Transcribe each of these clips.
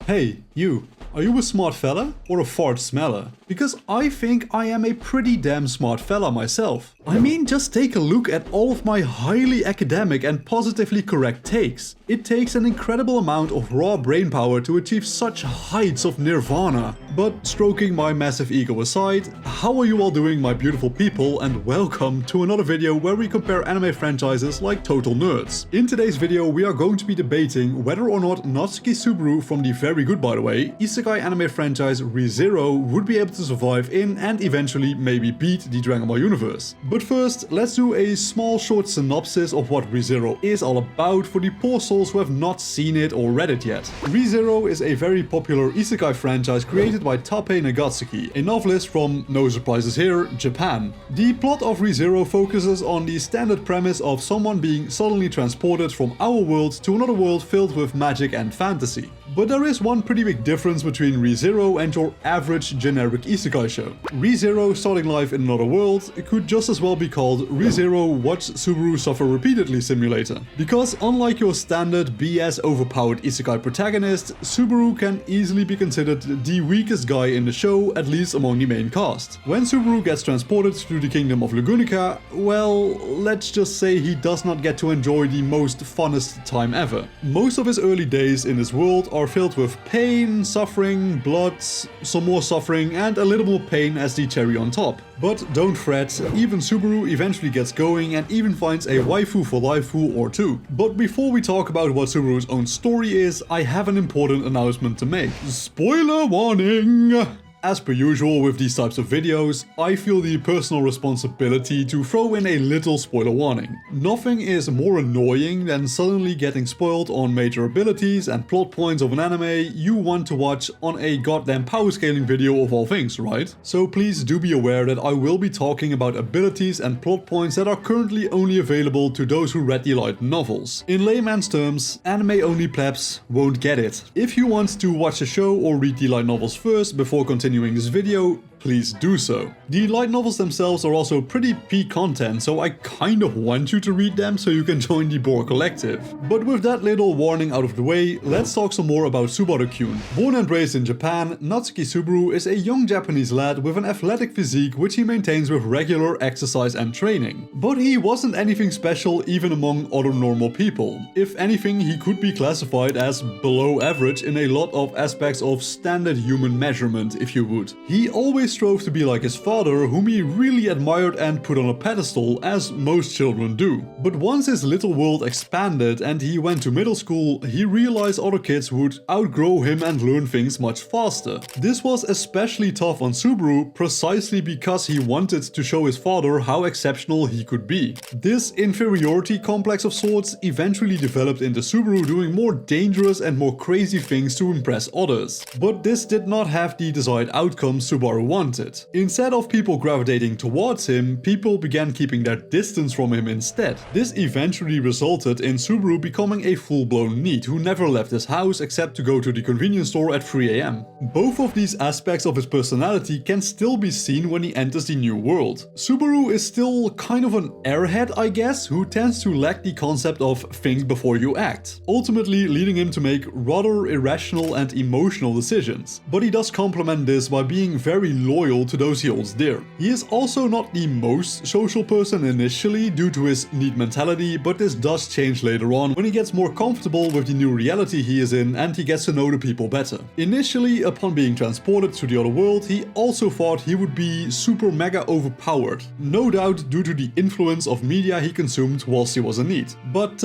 Hey, you. Are you a smart fella or a fart smeller? Because I think I am a pretty damn smart fella myself. I mean, just take a look at all of my highly academic and positively correct takes. It takes an incredible amount of raw brain power to achieve such heights of nirvana. But stroking my massive ego aside, how are you all doing, my beautiful people, and welcome to another video where we compare anime franchises like total nerds. In today's video we are going to be debating whether or not Natsuki Subaru from the very good, by the way, isekai anime franchise Re:Zero would be able to survive in and eventually maybe beat the Dragon Ball universe. But first, let's do a small short synopsis of what Re:Zero is all about for the poor souls who have not seen it or read it yet. Re:Zero is a very popular isekai franchise created by Tappei Nagatsuki, a novelist from, no surprises here, Japan. The plot of Re:Zero focuses on the standard premise of someone being suddenly transported from our world to another world filled with magic and fantasy. But there is one pretty big difference between Re:Zero and your average generic isekai show. Re:Zero starting life in another world could just as well be called Re:Zero Watch Subaru Suffer Repeatedly Simulator. Because unlike your standard BS overpowered isekai protagonist, Subaru can easily be considered the weakest guy in the show, at least among the main cast. When Subaru gets transported to the kingdom of Lugunica, well, let's just say he does not get to enjoy the most funnest time ever. Most of his early days in this world are filled with pain, suffering, blood, some more suffering, and a little more pain as the cherry on top. But don't fret, even Subaru eventually gets going and even finds a waifu for lifeu or two. But before we talk about what Subaru's own story is, I have an important announcement to make. Spoiler warning! As per usual with these types of videos, I feel the personal responsibility to throw in a little spoiler warning. Nothing is more annoying than suddenly getting spoiled on major abilities and plot points of an anime you want to watch on a goddamn power scaling video of all things, right? So please do be aware that I will be talking about abilities and plot points that are currently only available to those who read the light novels. In layman's terms, anime-only plebs won't get it. If you want to watch the show or read the light novels first before continuing this video, please do so. The light novels themselves are also pretty peak content, so I kind of want you to read them so you can join the Boar Collective. But with that little warning out of the way, let's talk some more about Subaru-kun. Born and raised in Japan, Natsuki Subaru is a young Japanese lad with an athletic physique which he maintains with regular exercise and training. But he wasn't anything special even among other normal people. If anything, he could be classified as below average in a lot of aspects of standard human measurement, if you would. He always strove to be like his father, whom he really admired and put on a pedestal, as most children do. But once his little world expanded and he went to middle school, he realized other kids would outgrow him and learn things much faster. This was especially tough on Subaru precisely because he wanted to show his father how exceptional he could be. This inferiority complex of sorts eventually developed into Subaru doing more dangerous and more crazy things to impress others. But this did not have the desired outcome Subaru wanted. Instead of people gravitating towards him, people began keeping their distance from him instead. This eventually resulted in Subaru becoming a full-blown NEET who never left his house except to go to the convenience store at 3 AM. Both of these aspects of his personality can still be seen when he enters the new world. Subaru is still kind of an airhead, I guess, who tends to lack the concept of think before you act, ultimately leading him to make rather irrational and emotional decisions. But he does complement this by being very loyal to those he holds dear. He is also not the most social person initially due to his neat mentality, but this does change later on when he gets more comfortable with the new reality he is in and he gets to know the people better. Initially, upon being transported to the other world, he also thought he would be super mega overpowered, no doubt due to the influence of media he consumed whilst he was a NEET. But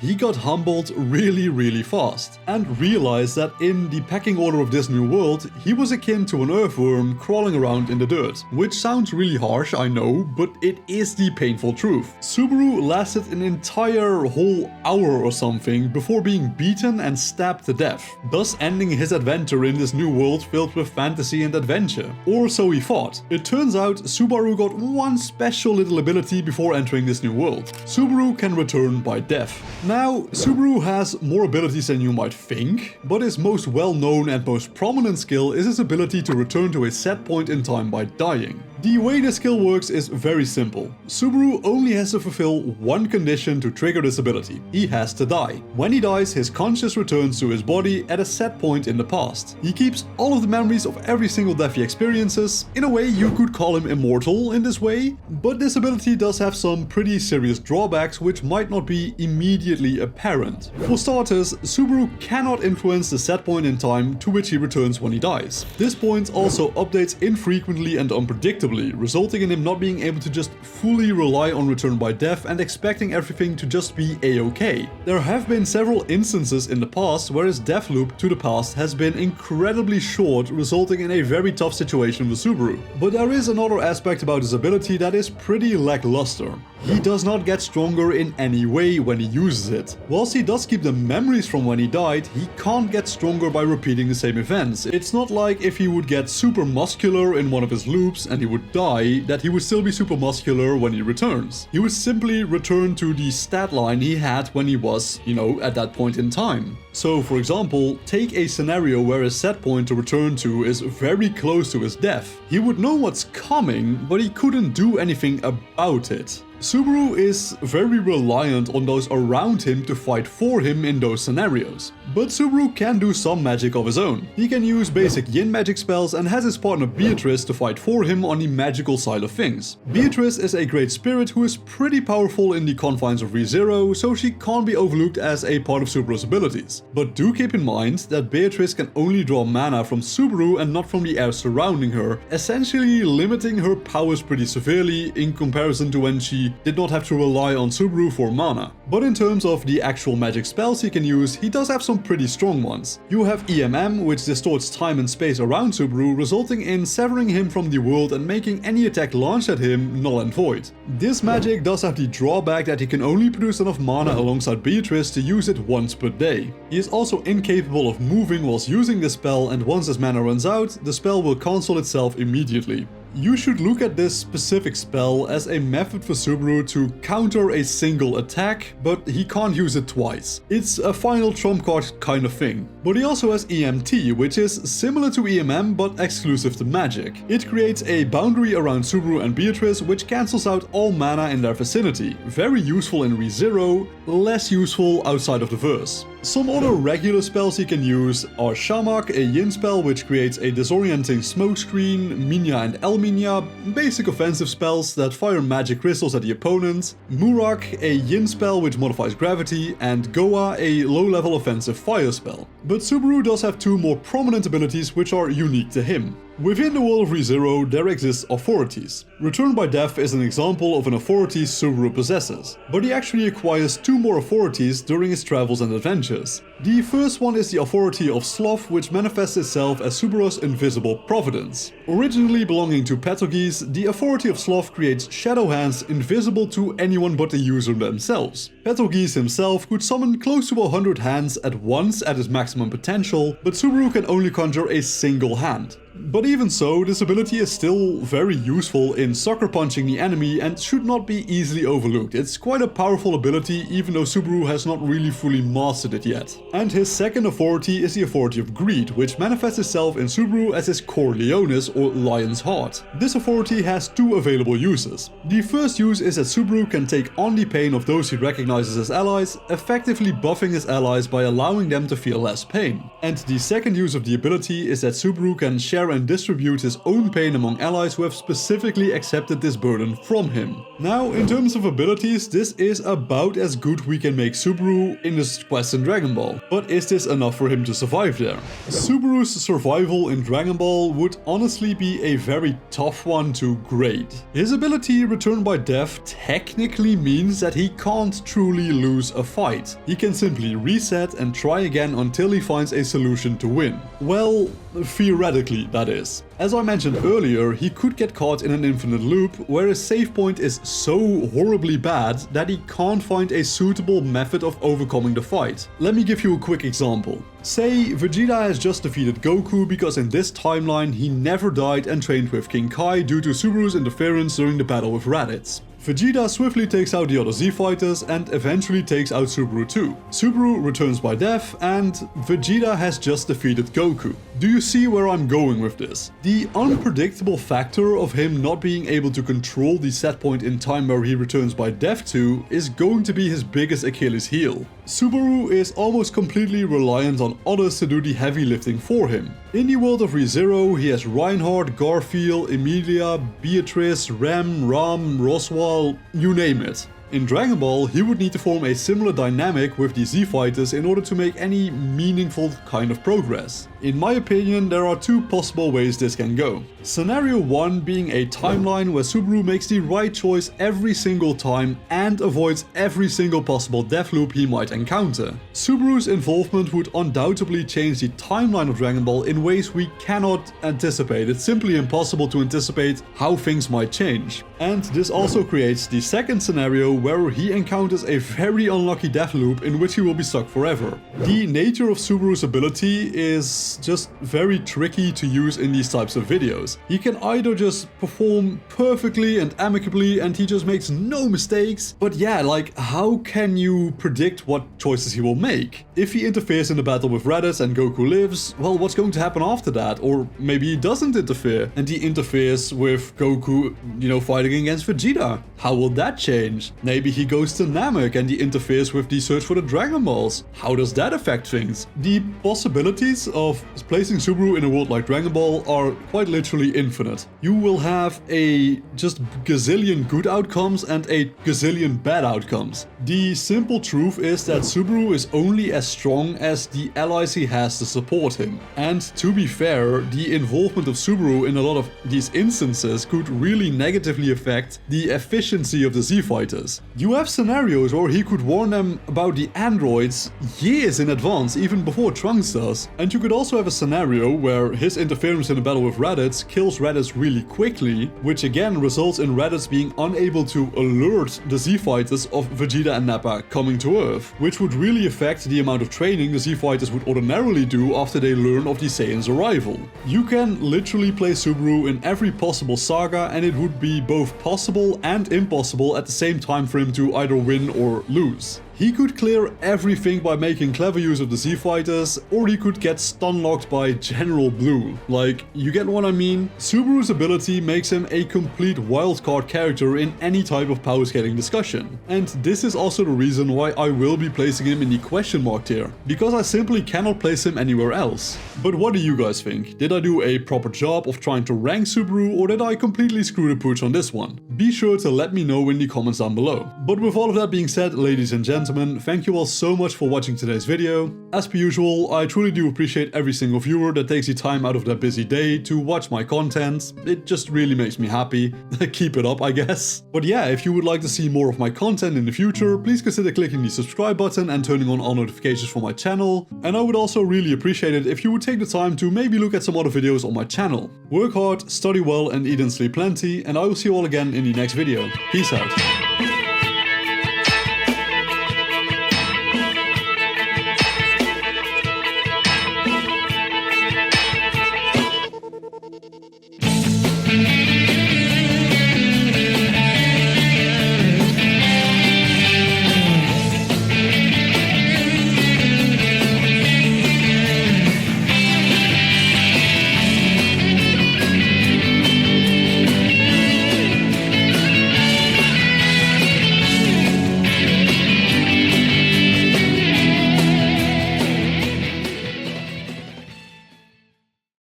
he got humbled really fast and realized that in the pecking order of this new world, he was akin to an earthworm crawling around in the dirt. Which sounds really harsh, I know, but it is the painful truth. Subaru lasted an entire whole hour or something before being beaten and stabbed to death, thus ending his adventure in this new world filled with fantasy and adventure. Or so he thought. It turns out Subaru got one special little ability before entering this new world. Subaru can return by death. Now, Subaru has more abilities than you might think, but his most well-known and most prominent skill is his ability to return to a set point in time by dying. The way the skill works is very simple. Subaru only has to fulfill one condition to trigger this ability. He has to die. When he dies, his conscience returns to his body at a set point in the past. He keeps all of the memories of every single death he experiences. In a way, you could call him immortal in this way, but this ability does have some pretty serious drawbacks which might not be immediately apparent. For starters, Subaru cannot influence the set point in time to which he returns when he dies. This point also updates infrequently and unpredictably, resulting in him not being able to just fully rely on return by death and expecting everything to just be a-okay. There have been several instances in the past where his death loop to the past has been incredibly short, resulting in a very tough situation with Subaru. But there is another aspect about his ability that is pretty lackluster. He does not get stronger in any way when he uses it. Whilst he does keep the memories from when he died, he can't get stronger by repeating the same events. It's not like if he would get super muscular in one of his loops and he would die, that he would still be super muscular when he returns. He would simply return to the stat line he had when he was, at that point in time. So, for example, take a scenario where his set point to return to is very close to his death. He would know what's coming, but he couldn't do anything about it. Subaru is very reliant on those around him to fight for him in those scenarios. But Subaru can do some magic of his own. He can use basic yin magic spells and has his partner Beatrice to fight for him on the magical side of things. Beatrice is a great spirit who is pretty powerful in the confines of ReZero, so she can't be overlooked as a part of Subaru's abilities. But do keep in mind that Beatrice can only draw mana from Subaru and not from the air surrounding her, essentially limiting her powers pretty severely in comparison to when she did not have to rely on Subaru for mana. But in terms of the actual magic spells he can use, he does have some pretty strong ones. You have EMM, which distorts time and space around Subaru, resulting in severing him from the world and making any attack launched at him null and void. This magic does have the drawback that he can only produce enough mana alongside Beatrice to use it once per day. He is also incapable of moving whilst using the spell, and once his mana runs out, the spell will cancel itself immediately. You should look at this specific spell as a method for Subaru to counter a single attack, but he can't use it twice. It's a final trump card kind of thing. But he also has EMT, which is similar to EMM but exclusive to magic. It creates a boundary around Subaru and Beatrice which cancels out all mana in their vicinity. Very useful in ReZero, less useful outside of the verse. Some other regular spells he can use are Shamak, a yin spell which creates a disorienting smokescreen, Minya and Elminya, basic offensive spells that fire magic crystals at the opponent, Murak, a yin spell which modifies gravity, and Goa, a low-level offensive fire spell. But Subaru does have two more prominent abilities which are unique to him. Within the world of ReZero, there exists authorities. Return by Death is an example of an authority Subaru possesses, but he actually acquires two more authorities during his travels and adventures. The first one is the authority of Sloth, which manifests itself as Subaru's invisible providence. Originally belonging to Petelgeuse, the authority of Sloth creates shadow hands invisible to anyone but the user themselves. Petelgeuse himself could summon close to 100 hands at once at his maximum potential, but Subaru can only conjure a single hand. But even so, this ability is still very useful in sucker punching the enemy and should not be easily overlooked. It's quite a powerful ability, even though Subaru has not really fully mastered it yet. And his second authority is the authority of Greed, which manifests itself in Subaru as his Corleones or Lion's Heart. This authority has two available uses. The first use is that Subaru can take on the pain of those he recognizes as allies, effectively buffing his allies by allowing them to feel less pain. And the second use of the ability is that Subaru can share and distribute his own pain among allies who have specifically accepted this burden from him. Now, in terms of abilities, this is about as good we can make Subaru in this quest in Dragon Ball. But is this enough for him to survive there? Subaru's survival in Dragon Ball would honestly be a very tough one to grade. His ability Return by Death technically means that he can't truly lose a fight. He can simply reset and try again until he finds a solution to win. Well, theoretically, that is. As I mentioned earlier, he could get caught in an infinite loop where his save point is so horribly bad that he can't find a suitable method of overcoming the fight. Let me give you a quick example. Say Vegeta has just defeated Goku because in this timeline he never died and trained with King Kai due to Subaru's interference during the battle with Raditz. Vegeta swiftly takes out the other Z fighters and eventually takes out Subaru too. Subaru returns by death and Vegeta has just defeated Goku. Do you see where I'm going with this? The unpredictable factor of him not being able to control the set point in time where he returns by death to is going to be his biggest Achilles heel. Subaru is almost completely reliant on others to do the heavy lifting for him. In the world of ReZero, he has Reinhardt, Garfield, Emilia, Beatrice, Rem, Ram, Roswell, you name it. In Dragon Ball, he would need to form a similar dynamic with the Z fighters in order to make any meaningful kind of progress. In my opinion, there are two possible ways this can go. Scenario 1 being a timeline where Subaru makes the right choice every single time and avoids every single possible death loop he might encounter. Subaru's involvement would undoubtedly change the timeline of Dragon Ball in ways we cannot anticipate. It's simply impossible to anticipate how things might change. And this also creates the second scenario where he encounters a very unlucky death loop in which he will be stuck forever. The nature of Subaru's ability is just very tricky to use in these types of videos. He can either just perform perfectly and amicably and he just makes no mistakes, but yeah, like how can you predict what choices he will make? If he interferes in the battle with Raditz and Goku lives, well, what's going to happen after that? Or maybe he doesn't interfere and he interferes with Goku, fighting against Vegeta. How will that change? Maybe he goes to Namek and he interferes with the search for the Dragon Balls. How does that affect things? The possibilities of placing Subaru in a world like Dragon Ball are quite literally infinite. You will have a just gazillion good outcomes and a gazillion bad outcomes. The simple truth is that Subaru is only as strong as the allies he has to support him. And to be fair, the involvement of Subaru in a lot of these instances could really negatively affect the efficiency of the Z fighters. You have scenarios where he could warn them about the androids years in advance, even before Trunks does. And you could also have a scenario where his interference in a battle with Raditz kills Raditz really quickly, which again results in Raditz being unable to alert the Z fighters of Vegeta and Nappa coming to Earth, which would really affect the amount of training the Z fighters would ordinarily do after they learn of the Saiyans' arrival. You can literally play Subaru in every possible saga and it would be both possible and impossible at the same time for him to either win or lose. He could clear everything by making clever use of the Z fighters, or he could get stun-locked by General Blue. Like, you get what I mean? Subaru's ability makes him a complete wildcard character in any type of power scaling discussion. And this is also the reason why I will be placing him in the question mark tier, because I simply cannot place him anywhere else. But what do you guys think? Did I do a proper job of trying to rank Subaru, or did I completely screw the pooch on this one? Be sure to let me know in the comments down below. But with all of that being said, ladies and gentlemen, thank you all so much for watching today's video. As per usual, I truly do appreciate every single viewer that takes the time out of their busy day to watch my content. It just really makes me happy. Keep it up, I guess. But yeah, if you would like to see more of my content in the future, please consider clicking the subscribe button and turning on all notifications for my channel. And I would also really appreciate it if you would take the time to maybe look at some other videos on my channel. Work hard, study well, and eat and sleep plenty, and I will see you all again in the next video. Peace out.